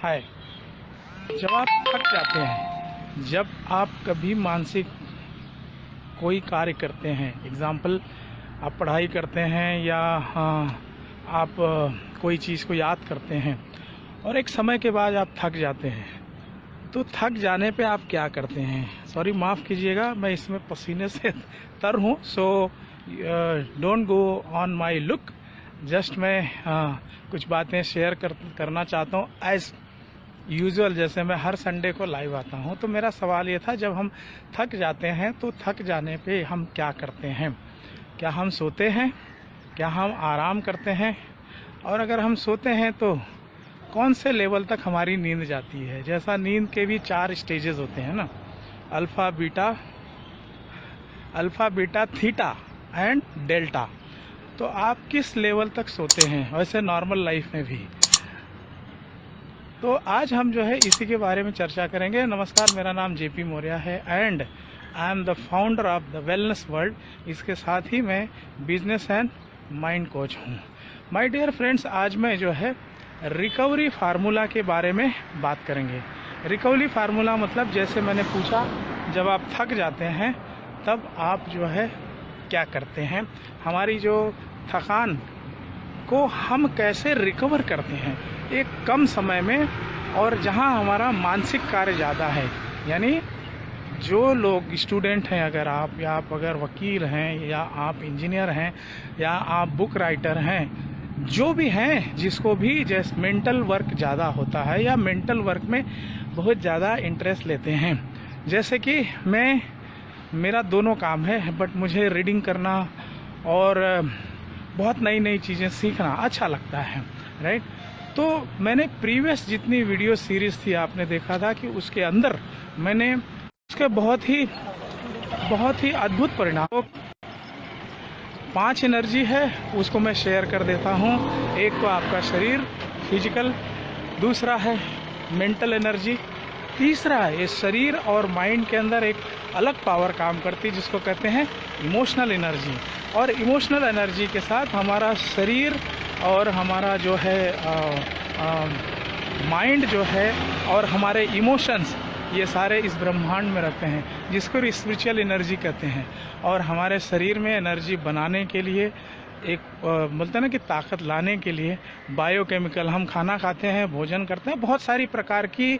हाय। जब आप थक जाते हैं, जब आप कभी मानसिक कोई कार्य करते हैं, एग्जाम्पल आप पढ़ाई करते हैं या आप कोई चीज़ को याद करते हैं और एक समय के बाद आप थक जाते हैं, तो थक जाने पे आप क्या करते हैं? सॉरी, माफ़ कीजिएगा, मैं इसमें पसीने से तर हूँ, so don't go on my look. Just मैं कुछ बातें शेयर करना चाहता हूँ एज यूजुअल। जैसे मैं हर संडे को लाइव आता हूँ, तो मेरा सवाल ये था, जब हम थक जाते हैं तो थक जाने पे हम क्या करते हैं? क्या हम सोते हैं? क्या हम आराम करते हैं? और अगर हम सोते हैं तो कौन से लेवल तक हमारी नींद जाती है? जैसा नींद के भी 4 स्टेजेस होते हैं ना, alpha, beta, theta and delta. तो आप किस लेवल तक सोते हैं, वैसे नॉर्मल लाइफ में भी? तो आज हम जो है इसी के बारे में चर्चा करेंगे। नमस्कार, मेरा नाम जेपी मौर्य है and I am the founder of the wellness world. इसके साथ ही मैं बिजनेस एंड माइंड कोच हूँ। माय डियर फ्रेंड्स, आज मैं जो है रिकवरी फार्मूला के बारे में बात करेंगे। रिकवरी फार्मूला मतलब, जैसे मैंने पूछा, जब आप थक जाते हैं तब आप जो है क्या करते हैं? हमारी जो थकान को हम कैसे रिकवर करते हैं एक कम समय में, और जहां हमारा मानसिक कार्य ज़्यादा है। यानी जो लोग स्टूडेंट हैं, अगर आप, या आप अगर वकील हैं, या आप इंजीनियर हैं, या आप बुक राइटर हैं, जो भी हैं, जिसको भी जैसे मेंटल वर्क ज़्यादा होता है या मेंटल वर्क में बहुत ज़्यादा इंटरेस्ट लेते हैं। जैसे कि मेरा दोनों काम है, बट मुझे रीडिंग करना और बहुत नई नई चीज़ें सीखना अच्छा लगता है, राइट? तो मैंने प्रीवियस जितनी वीडियो सीरीज़ थी, आपने देखा था कि उसके अंदर मैंने उसके बहुत ही अद्भुत परिणाम, तो 5 एनर्जी है, उसको मैं शेयर कर देता हूँ। एक तो आपका शरीर, फिजिकल, दूसरा है मेंटल एनर्जी, तीसरा है इस शरीर और माइंड के अंदर एक अलग पावर काम करती है जिसको कहते हैं इमोशनल एनर्जी। और इमोशनल एनर्जी के साथ हमारा शरीर और हमारा जो है माइंड जो है और हमारे इमोशंस, ये सारे इस ब्रह्मांड में रहते हैं, जिसको स्पिरिचुअल एनर्जी कहते हैं। और हमारे शरीर में एनर्जी बनाने के लिए, एक बोलते हैं ना कि ताकत लाने के लिए बायोकेमिकल, हम खाना खाते हैं, भोजन करते हैं, बहुत सारी प्रकार की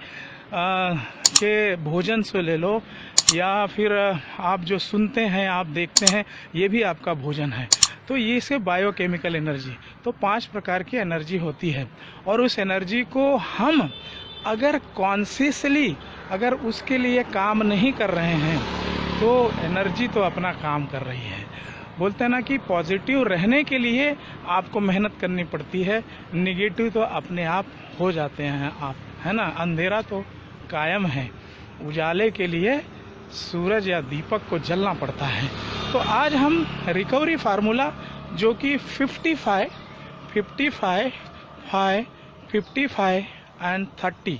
के भोजन से ले लो, या फिर आप जो सुनते हैं, आप देखते हैं, ये भी आपका भोजन है। तो ये इसे बायोकेमिकल एनर्जी, तो 5 प्रकार की एनर्जी होती है। और उस एनर्जी को हम अगर कॉन्शियसली अगर उसके लिए काम नहीं कर रहे हैं, तो एनर्जी तो अपना काम कर रही है। बोलते हैं ना कि पॉजिटिव रहने के लिए आपको मेहनत करनी पड़ती है, निगेटिव तो अपने आप हो जाते हैं आप, है ना? अंधेरा तो कायम है, उजाले के लिए सूरज या दीपक को जलना पड़ता है। तो आज हम रिकवरी फार्मूला, जो कि 55, 55 एंड 30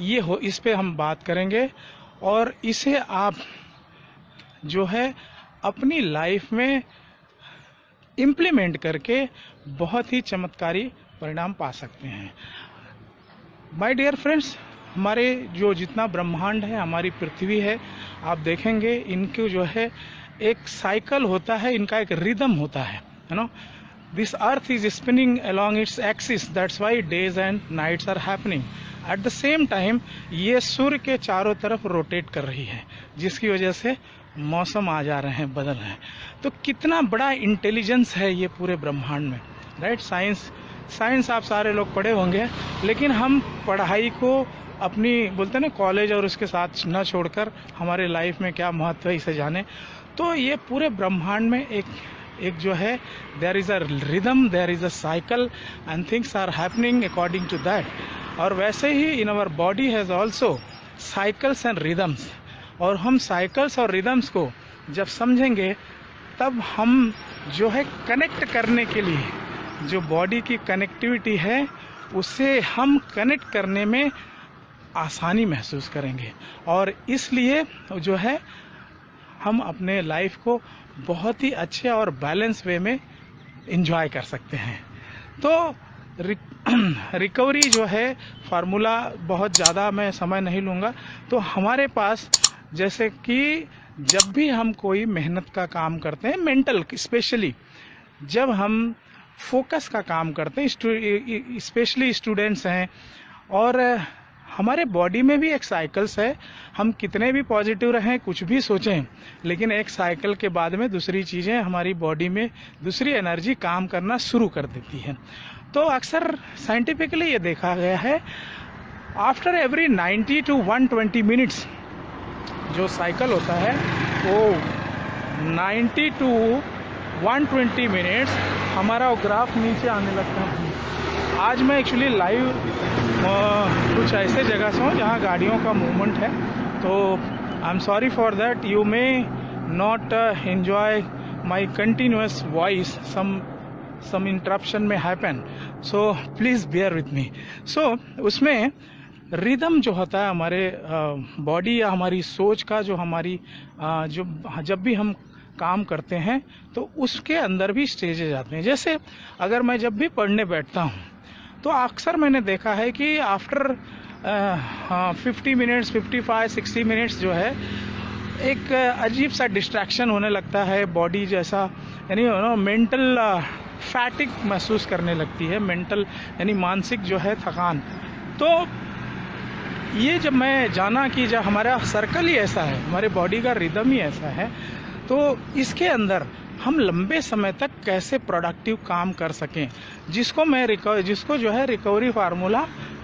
ये हो, इस पे हम बात करेंगे। और इसे आप जो है अपनी लाइफ में इम्प्लीमेंट करके बहुत ही चमत्कारी परिणाम पा सकते हैं। माय डियर फ्रेंड्स, हमारे जो जितना ब्रह्मांड है, हमारी पृथ्वी है, आप देखेंगे इनको जो है एक साइकिल होता है, इनका एक रिदम होता है, you know. This earth is spinning along its axis, that's why days and nights are happening at the same time. ये सूर्य के चारों तरफ रोटेट कर रही है, जिसकी वजह से मौसम आ जा रहे हैं, बदल रहे हैं। तो कितना बड़ा इंटेलिजेंस है ये पूरे ब्रह्मांड में, राइट? साइंस आप सारे लोग पढ़े होंगे, लेकिन हम पढ़ाई को अपनी, बोलते हैं ना, कॉलेज और उसके साथ न छोड़कर हमारे लाइफ में क्या महत्व है, इसे जाने। तो ये पूरे ब्रह्मांड में एक जो है, there is a rhythm, there is a cycle and things are happening according to that. और वैसे ही in our body has also cycles and rhythms. और हम साइकिल्स और रिदम्स को जब समझेंगे, तब हम जो है कनेक्ट करने के लिए, जो बॉडी की कनेक्टिविटी है, उससे हम कनेक्ट करने में आसानी महसूस करेंगे। और इसलिए जो है हम अपने लाइफ को बहुत ही अच्छे और बैलेंस वे में एंजॉय कर सकते हैं। तो रिकवरी जो है फार्मूला बहुत ज़्यादा मैं समय नहीं लूँगा। तो हमारे पास जैसे कि जब भी हम कोई मेहनत का काम करते हैं, मेंटल स्पेशली जब हम फोकस का काम करते हैं, स्पेशली स्टूडेंट्स हैं, और हमारे बॉडी में भी एक साइकिल्स है। हम कितने भी पॉजिटिव रहें, कुछ भी सोचें, लेकिन एक साइकिल के बाद में दूसरी चीज़ें हमारी बॉडी में, दूसरी एनर्जी काम करना शुरू कर देती है। तो अक्सर साइंटिफिकली ये देखा गया है, आफ्टर एवरी 90 to 120 मिनट्स जो साइकिल होता है वो 90 to 120 मिनट्स हमारा वो ग्राफ नीचे आने लगता है। आज मैं एक्चुअली लाइव कुछ ऐसे जगह से हूँ जहाँ गाड़ियों का मूवमेंट है, तो I am sorry for that, you may not enjoy my continuous voice, some interruption may happen, so please bear with me. So उसमें रिदम जो होता है हमारे बॉडी या हमारी सोच का, जो हमारी जो जब भी हम काम करते हैं तो उसके अंदर भी स्टेजेज आते हैं। जैसे अगर मैं जब भी पढ़ने बैठता हूँ तो अक्सर मैंने देखा है कि आफ्टर 50 मिनट्स, 55, 60 मिनट्स जो है एक अजीब सा डिस्ट्रैक्शन होने लगता है बॉडी जैसा, यानी मेंटल फैटिक महसूस करने लगती है, मेंटल यानी मानसिक जो है थकान। तो ये जब मैं जाना कि जब हमारा सर्कल ही ऐसा है, हमारे बॉडी का रिदम ही ऐसा है, तो इसके अंदर हम लंबे समय तक कैसे प्रोडक्टिव काम कर सकें, जिसको जो है रिकवरी फार्मूला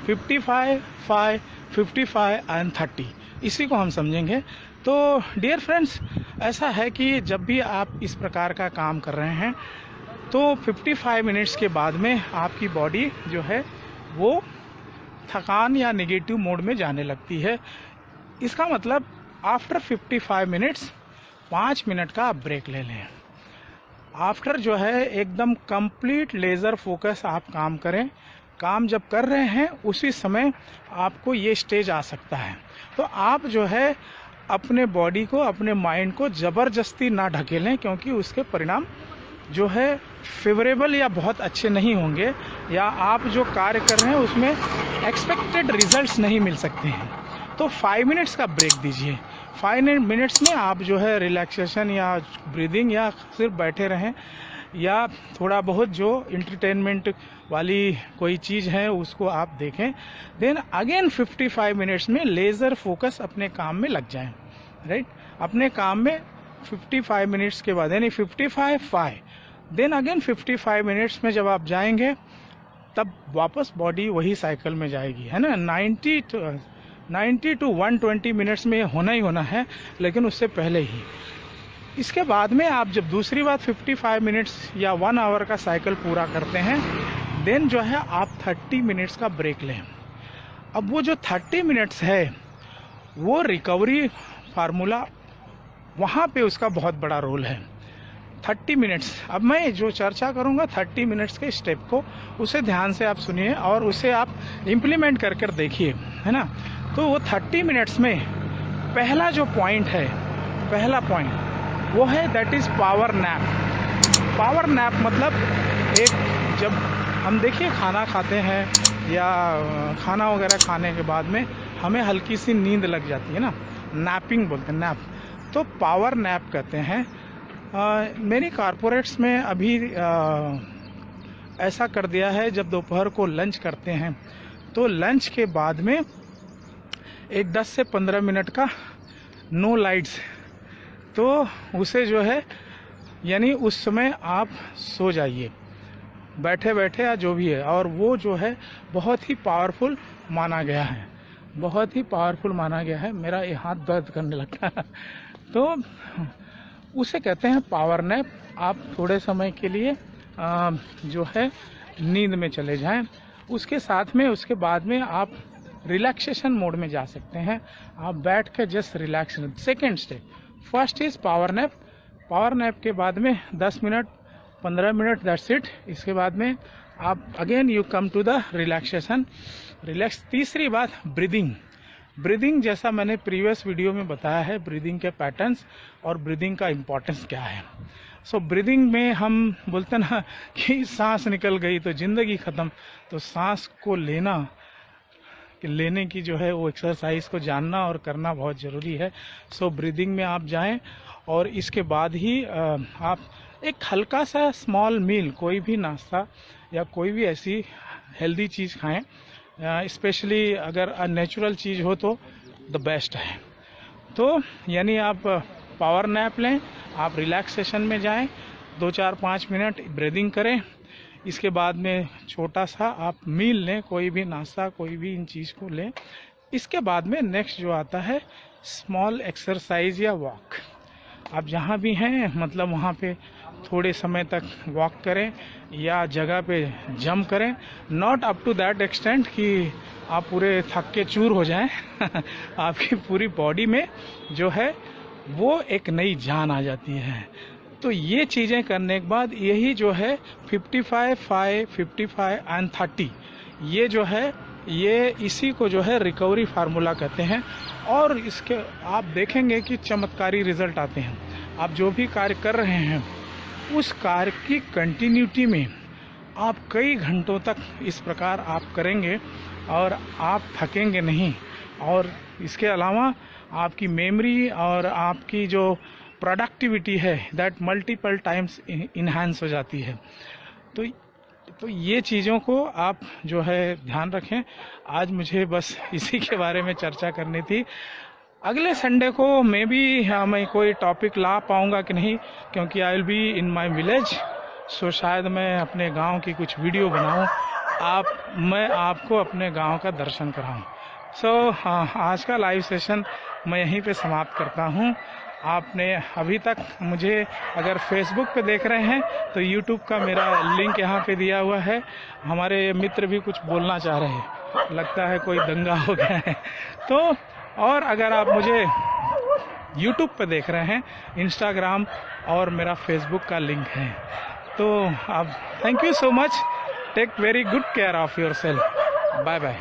55, 5, 55 एंड 30, इसी को हम समझेंगे। तो डियर फ्रेंड्स, ऐसा है कि जब भी आप इस प्रकार का काम कर रहे हैं तो 55 मिनट्स के बाद में आपकी बॉडी जो है वो थकान या नेगेटिव मोड में जाने लगती है। इसका मतलब आफ्टर 55 मिनट्स 5 मिनट का आप ब्रेक ले लें। आफ्टर जो है एकदम कंप्लीट लेज़र फोकस आप काम करें। काम जब कर रहे हैं उसी समय आपको ये स्टेज आ सकता है। तो आप जो है अपने बॉडी को, अपने माइंड को ज़बरदस्ती ना ढकेलें, क्योंकि उसके परिणाम जो है फेवरेबल या बहुत अच्छे नहीं होंगे, या आप जो कार्य कर रहे हैं उसमें एक्सपेक्टेड रिजल्ट्स नहीं मिल सकते हैं। तो 5 मिनट्स का ब्रेक दीजिए। 5 मिनट्स में आप जो है रिलैक्सेशन या ब्रीदिंग या सिर्फ बैठे रहें, या थोड़ा बहुत जो इंटरटेनमेंट वाली कोई चीज़ है उसको आप देखें। देन अगेन 55 मिनट्स में लेज़र फोकस अपने काम में लग जाएं, राइट। अपने काम में 55 मिनट्स के बाद यानी 55, 5, देन अगेन 55 मिनट्स में जब आप जाएंगे तब वापस बॉडी वही साइकिल में जाएगी, है ना। 90 to 120 मिनट्स में होना ही होना है, लेकिन उससे पहले ही। इसके बाद में आप जब दूसरी बार 55 मिनट्स या 1 आवर का साइकिल पूरा करते हैं, देन जो है आप 30 मिनट्स का ब्रेक लें। अब वो जो 30 मिनट्स है वो रिकवरी फार्मूला, वहाँ पे उसका बहुत बड़ा रोल है। 30 मिनट्स, अब मैं जो चर्चा करूँगा 30 मिनट्स के स्टेप को, उसे ध्यान से आप सुनिए और उसे आप इम्प्लीमेंट कर कर देखिए, है ना। तो वो 30 मिनट्स में पहला जो पॉइंट है, पहला पॉइंट वो है that is power nap. Power nap मतलब एक, जब हम देखिए खाना खाते हैं या खाना वगैरह खाने के बाद में हमें हल्की सी नींद लग जाती है ना, नैपिंग बोलते हैं, नैप। तो पावर नैप कहते हैं। मेरी कॉरपोरेट्स में अभी ऐसा कर दिया है, जब दोपहर को लंच करते हैं तो लंच के बाद में एक 10 से 15 मिनट का नो लाइट्स, तो उसे जो है यानी उस समय आप सो जाइए बैठे बैठे या जो भी है, और वो जो है बहुत ही पावरफुल माना गया है, बहुत ही पावरफुल माना गया है। मेरा ये हाथ दर्द करने लगता है। तो उसे कहते हैं पावर नैप। आप थोड़े समय के लिए जो है नींद में चले जाएं। उसके साथ में उसके बाद में आप रिलैक्सेशन मोड में जा सकते हैं। आप बैठ के just relaxation. Second step, first is power nap. Power nap के बाद में 10 मिनट 15 मिनट, दैट्स इट। इसके बाद में आप again you come to the relaxation, relax. तीसरी बात ब्रीदिंग। ब्रीदिंग जैसा मैंने प्रीवियस वीडियो में बताया है, ब्रीदिंग के पैटर्न्स और ब्रीदिंग का इम्पोर्टेंस क्या है। सो ब्रीदिंग में हम बोलते ना कि सांस निकल गई तो ज़िंदगी ख़त्म। तो सांस को लेने की जो है वो एक्सरसाइज को जानना और करना बहुत ज़रूरी है। सो ब्रीदिंग में आप जाएं और इसके बाद ही आप एक हल्का सा स्मॉल मील, कोई भी नाश्ता या कोई भी ऐसी हेल्दी चीज़ खाएं, स्पेशली अगर नेचुरल चीज़ हो तो द बेस्ट है। तो यानी आप पावर नैप लें, आप रिलैक्सेशन में जाएं, 2-4-5 मिनट ब्रीदिंग करें, इसके बाद में छोटा सा आप मील लें, कोई भी नाश्ता, कोई भी इन चीज़ को लें। इसके बाद में नेक्स्ट जो आता है स्मॉल एक्सरसाइज या वॉक। आप जहाँ भी हैं मतलब वहाँ पे थोड़े समय तक वॉक करें या जगह पे जंप करें, not up to that extent कि आप पूरे थक के चूर हो जाएं आपकी पूरी बॉडी में जो है वो एक नई जान आ जाती है। तो ये चीज़ें करने के बाद यही जो है 55, 5, 55 एंड 30, ये जो है ये इसी को जो है रिकवरी फार्मूला कहते हैं। और इसके आप देखेंगे कि चमत्कारी रिजल्ट आते हैं। आप जो भी कार्य कर रहे हैं उस कार्य की कंटिन्यूटी में आप कई घंटों तक इस प्रकार आप करेंगे और आप थकेंगे नहीं। और इसके अलावा आपकी मेमोरी और आपकी जो प्रोडक्टिविटी है दैट मल्टीपल टाइम्स इन्हांस हो जाती है। तो ये चीज़ों को आप जो है ध्यान रखें। आज मुझे बस इसी के बारे में चर्चा करनी थी। अगले संडे को मैं कोई टॉपिक ला पाऊँगा कि नहीं, क्योंकि I will be in my village. So शायद मैं अपने गांव की कुछ वीडियो बनाऊं, मैं आपको अपने गांव का दर्शन कराऊं। सो आज का लाइव सेशन मैं यहीं पे समाप्त करता हूं। आपने अभी तक मुझे अगर फेसबुक पे देख रहे हैं तो यूट्यूब का मेरा लिंक यहाँ पे दिया हुआ है। हमारे मित्र भी कुछ बोलना चाह रहे हैं, लगता है कोई दंगा हो गया है। तो और अगर आप मुझे यूट्यूब पे देख रहे हैं, इंस्टाग्राम और मेरा फेसबुक का लिंक है। तो आप thank you so much, take very good care of yourself, bye bye.